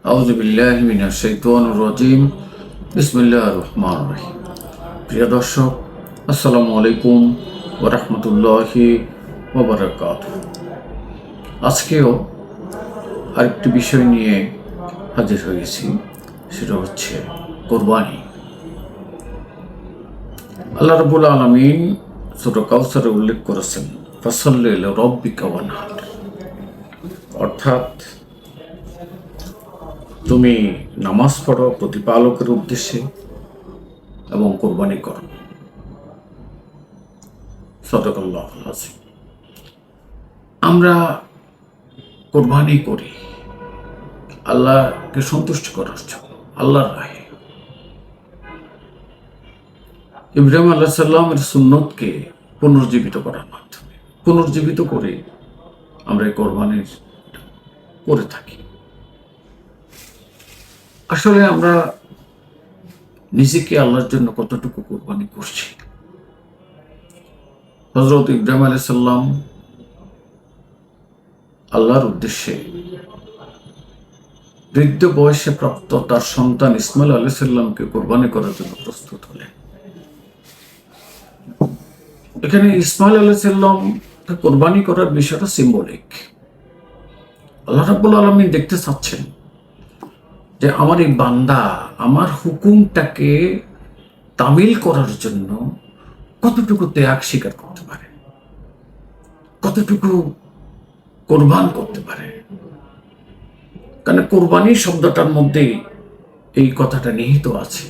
আউযু বিল্লাহি মিনাশ শাইতানির রাজিম। বিসমিল্লাহির রহমানির রহিম। প্রিয় দর্শক, আসসালামু আলাইকুম ওয়া রাহমাতুল্লাহি ওয়া বারাকাতুহু। আজকেও আরেকটি বিষয় নিয়ে হাজির হয়েছি, সেটা হচ্ছে কোরবানি। আল্লাহ রাব্বুল আলামিন সূরা কাউসারে উল্লেখ করেছেন, ফাসাল্লি লিরাব্বিকা ওয়ানহার, অর্থাৎ তুমি নামাজ পড়ো প্রতিপালকের উদ্দেশ্যে এবং কোরবানি করো। সাদাকাল্লাহুল আযীম। আমরা কোরবানি করি আল্লাহকে সন্তুষ্ট করার জন্য, আল্লাহর রাহে। ইব্রাহিম আলাইহিস সালামের সুন্নতকে পুনর্জীবিত করার মাধ্যমে, পুনর্জীবিত করে আমরা এই কোরবানির করে থাকি। আসলে আমরা নিজেকে আল্লাহর জন্য কতটুকু কোরবানি করছি। হযরত ইব্রাহিম আলাইহিস সালাম আল্লাহর উদ্দেশ্যে বৃদ্ধ বয়সে প্রাপ্ত তার সন্তান ইসমাইল আলাইহিস সালামকে কোরবানি করার জন্য প্রস্তুত হলেন। এখানে ইসমাইল আলাইহিস সালামকে কোরবানি করার বিষয়টা সিম্বলিক। আল্লাহ রাব্বুল আলামিন দেখতে চাচ্ছেন যে আমার এই বান্দা আমার হুকুমটাকে তামিল করার জন্য কতটুকু ত্যাগ স্বীকার করতে পারে, কতটুকু কোরবান করতে পারে। কারণ কোরবানি শব্দটার মধ্যে এই কথাটা নিহিত আছে।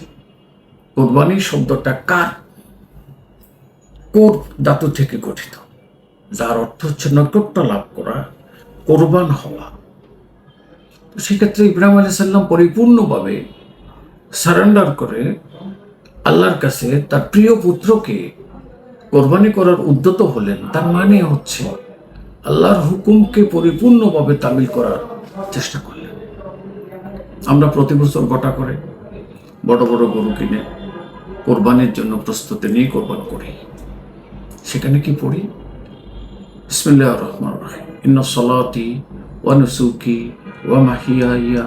কোরবানি শব্দটা কোর ধাতু থেকে গঠিত, যার অর্থ হচ্ছে নৈকট্য লাভ করা, কোরবান হওয়া। সেক্ষেত্রে ইব্রাহিম আলাইহিস সালাম পরিপূর্ণভাবে সারেন্ডার করে আল্লাহর কাছে তার প্রিয় পুত্রকে কোরবানি করার উদ্যত হলেন। তার মানে হচ্ছে আল্লাহর হুকুমকে পরিপূর্ণভাবে তামিল করার চেষ্টা করলেন। আমরা প্রতি বছর গোটা করে বড় বড় গরু কিনে কোরবানির জন্য প্রস্তুতি নিয়ে কোরবান করি। সেখানে কি পড়ি? বিসমিল্লাহির রহমানির রহিম। ইন্না সলাতি ওয়া নুসুকি ওয়া মাহিয়ায়া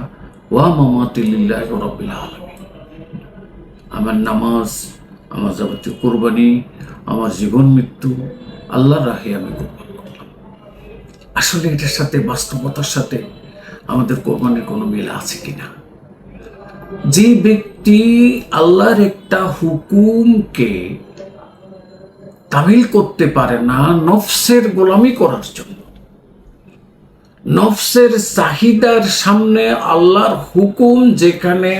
ওয়া মামাতি লিল্লাহি রাব্বিল আলামিন। আমার নামাজ, আমার যাবতীয় কোরবানি, আমার জীবন মৃত্যু আল্লাহর রাহে আমি কোরবান করলাম। আসলে এটার সাথে, বাস্তবতার সাথে আমাদের কোরবানির কোনো মিল আছে কিনা? যে ব্যক্তি আল্লাহর একটা হুকুমকে তামিল করতে পারে না নফসের গোলামি করার জন্য, নফসের চাহিদার সামনে আল্লাহর হুকুম যেখানে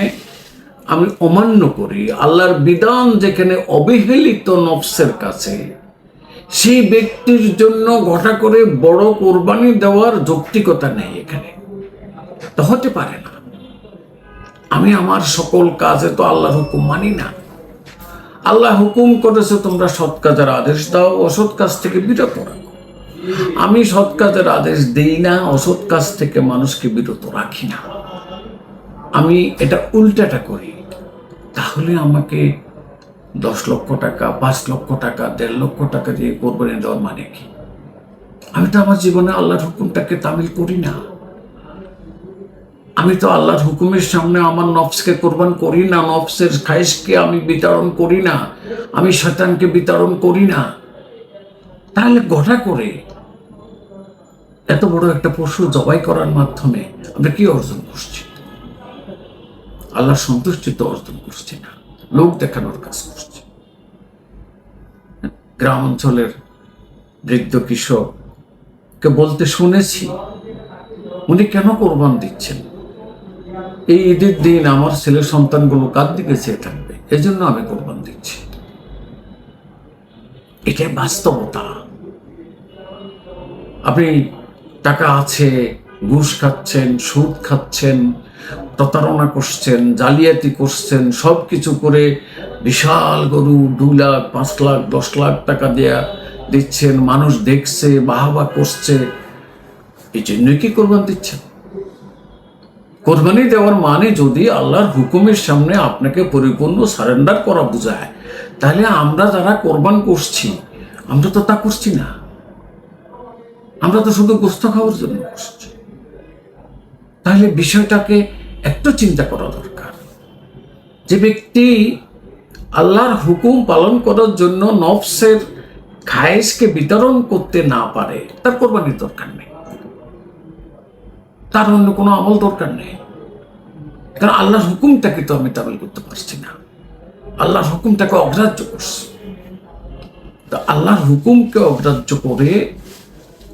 আমি অমান্য করি, আল্লাহর বিধান যেখানে অবহেলিত নফসের কাছে, সেই ব্যক্তির জন্য ঘটা করে বড় কোরবানি দেওয়ার যৌক্তিকতা নেই। এখানে তো হতে পারে না। আমি আমার সকল কাজে তো আল্লাহর হুকুম মানি না। আল্লাহ হুকুম করেছে তোমরা সৎ কাজের আদেশ দাও, অসৎ কাজ থেকে বিরত রাখো। আমি সৎ কাজের আদেশ দেই না, অসৎ কাজ থেকে মানুষকে বিরত রাখি না, আমি এটা উল্টাটা করি। তাহলে আমাকে 10 লক্ষ টাকা, 5 লক্ষ টাকা, 1.5 লক্ষ টাকা দিয়ে কোরবানি দেওয়ার মানে কি? আমি তো আমার জীবনে আল্লাহর হুকুমটাকে তামিল করি না। আমি তো আল্লাহর হুকুমের সামনে আমার নফসকে কোরবান করি না, নফসের খায়েশকে আমি বিতরণ করি না, আমি শয়তানকে বিতরণ করি না। তাহলে ঘটা করে এত বড় একটা পশু জবাই করার মাধ্যমে আমরা কি অর্জন করছি? আল্লাহর সন্তুষ্টি তো অর্জন করছি না, লোক দেখানোর কাজ করছি। গ্রাম অঞ্চলের বৃদ্ধ কৃষককে বলতে শুনেছি, উনি কেন কোরবান দিচ্ছেন? এই ঈদের দিন আমার ছেলে সন্তানগুলো কার দিকে চেয়ে থাকবে, এজন্য আমি কোরবান দিচ্ছি। এটাই বাস্তবতা। আপনি টাকা আছে, ঘুষ খাচ্ছেন, সুদ খাচ্ছেন, প্রতারণা করছেন, জালিয়াতি করছেন, সব কিছু করে বিশাল গরু 2 লাখ, 5 লাখ, 10 লাখ টাকা দেয়া দিচ্ছেন, মানুষ দেখছে, বাহাবা করছে, এই জন্যই কি কোরবান দিচ্ছেন? কোরবানি দেওয়ার মানে যদি আল্লাহর হুকুমের সামনে আপনাকে পরিপূর্ণ সারেন্ডার করা বোঝায়, তাহলে আমরা যারা কোরবান করছি আমরা তো তা করছি না। আমরা তো শুধু গোস্ত খাওয়ার জন্য করছি। তাহলে বিষয়টাকে একটু চিন্তা করা দরকার। যে ব্যক্তি আল্লাহর হুকুম পালন করার জন্য নফসের খায়েশকে বিতরণ করতে না পারে, তার কোরবানির দরকার নেই, তার অন্য কোনো আমল দরকার নেই। কারণ আল্লাহর হুকুমটাকে তো আমি তামিল করতে পারছি না, আল্লাহর হুকুমটাকে অগ্রাহ্য করছি। তো আল্লাহর হুকুমকে অগ্রাহ্য করে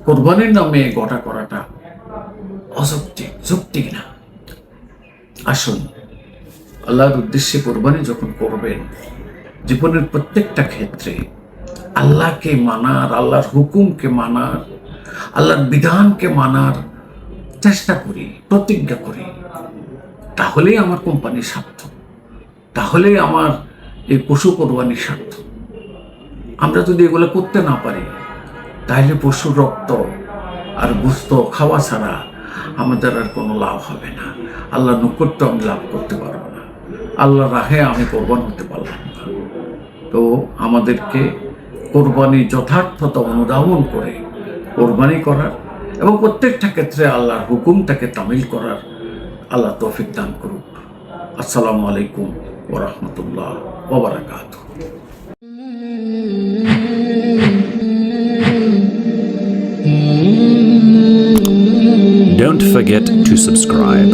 কোরবানির নামে গড়া করাটা অযৌক্তিক, যৌক্তিক না। আসুন, আল্লাহর উদ্দেশ্যে কোরবানি যখন করবেন, জীবনের প্রত্যেকটা ক্ষেত্রে আল্লাহকে মানার, আল্লাহর হুকুমকে মানার, আল্লাহর বিধানকে মানার চেষ্টা করি, প্রতিজ্ঞা করি। তাহলেই আমার কোম্পানি সার্থক, তাহলেই আমার এই পশু কোরবানি সার্থক। আমরা যদি এগুলো করতে না পারি, তাহলে পশুর রক্ত আর গোশত খাওয়া ছাড়া আমাদের আর কোনো লাভ হবে না। আল্লাহর নৈকট্য আমি লাভ করতে পারবো না, আল্লাহর রাহে আমি কোরবান হতে পারলাম না। তো আমাদেরকে কোরবানি যথার্থতা অনুধাবন করে কোরবানি করার এবং প্রত্যেকটা ক্ষেত্রে আল্লাহর হুকুমটাকে তামিল করার আল্লাহ তৌফিক দান করুক। আসসালামু আলাইকুম ওয়া রাহমাতুল্লাহ ওয়া বারাকাতুহু। Don't forget to subscribe.